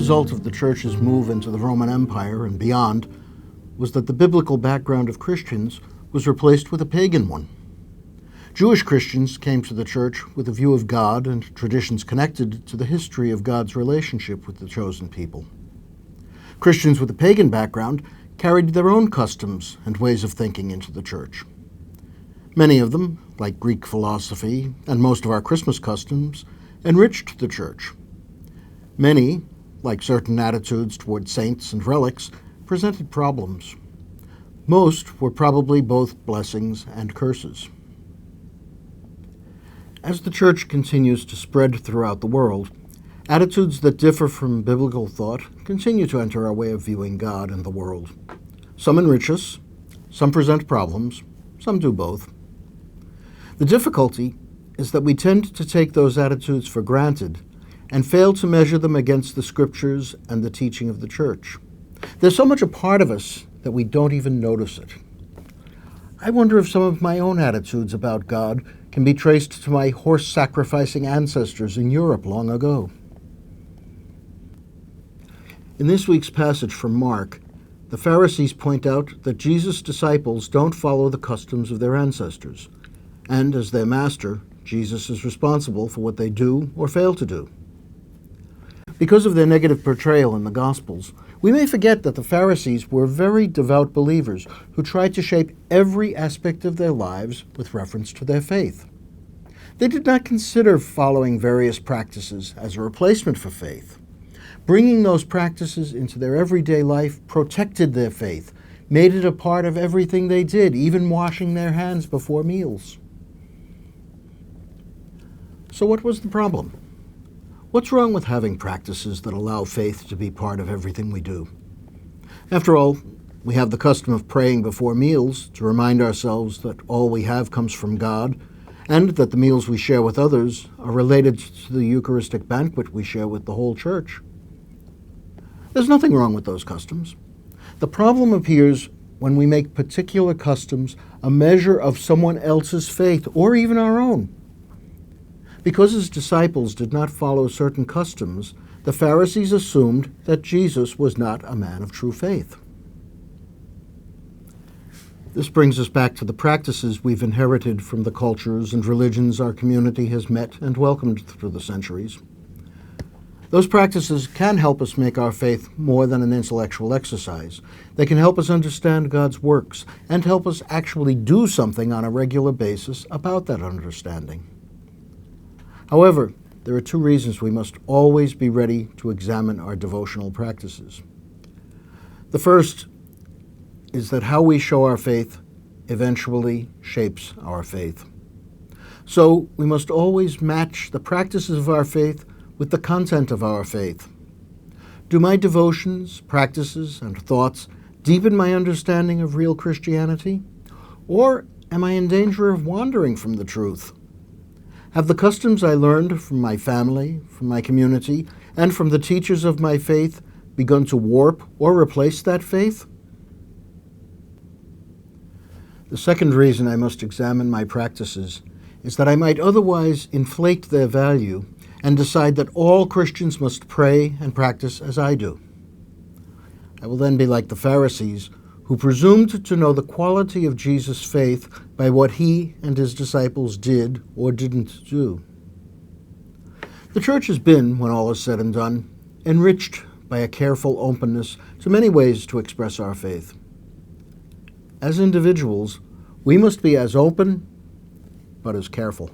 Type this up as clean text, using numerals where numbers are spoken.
result of the Church's move into the Roman Empire and beyond was that the biblical background of Christians was replaced with a pagan one. Jewish Christians came to the Church with a view of God and traditions connected to the history of God's relationship with the chosen people. Christians with a pagan background carried their own customs and ways of thinking into the Church. Many of them, like Greek philosophy and most of our Christmas customs, enriched the Church. Many, like certain attitudes toward saints and relics, presented problems. Most were probably both blessings and curses. As the Church continues to spread throughout the world, attitudes that differ from biblical thought continue to enter our way of viewing God and the world. Some enrich us, some present problems, some do both. The difficulty is that we tend to take those attitudes for granted and fail to measure them against the Scriptures and the teaching of the Church. There's so much a part of us that we don't even notice it. I wonder if some of my own attitudes about God can be traced to my horse-sacrificing ancestors in Europe long ago. In this week's passage from Mark, the Pharisees point out that Jesus' disciples don't follow the customs of their ancestors, and as their master, Jesus is responsible for what they do or fail to do. Because of their negative portrayal in the Gospels, we may forget that the Pharisees were very devout believers who tried to shape every aspect of their lives with reference to their faith. They did not consider following various practices as a replacement for faith. Bringing those practices into their everyday life protected their faith, made it a part of everything they did, even washing their hands before meals. So what was the problem? What's wrong with having practices that allow faith to be part of everything we do? After all, we have the custom of praying before meals to remind ourselves that all we have comes from God, and that the meals we share with others are related to the Eucharistic banquet we share with the whole Church. There's nothing wrong with those customs. The problem appears when we make particular customs a measure of someone else's faith, or even our own. Because his disciples did not follow certain customs, the Pharisees assumed that Jesus was not a man of true faith. This brings us back to the practices we've inherited from the cultures and religions our community has met and welcomed through the centuries. Those practices can help us make our faith more than an intellectual exercise. They can help us understand God's works and help us actually do something on a regular basis about that understanding. However, there are two reasons we must always be ready to examine our devotional practices. The first is that how we show our faith eventually shapes our faith. So we must always match the practices of our faith with the content of our faith. Do my devotions, practices, and thoughts deepen my understanding of real Christianity? Or am I in danger of wandering from the truth? Have the customs I learned from my family, from my community, and from the teachers of my faith begun to warp or replace that faith? The second reason I must examine my practices is that I might otherwise inflate their value and decide that all Christians must pray and practice as I do. I will then be like the Pharisees, who presumed to know the quality of Jesus' faith by what he and his disciples did or didn't do. The Church has been, when all is said and done, enriched by a careful openness to many ways to express our faith. As individuals, we must be as open, but as careful.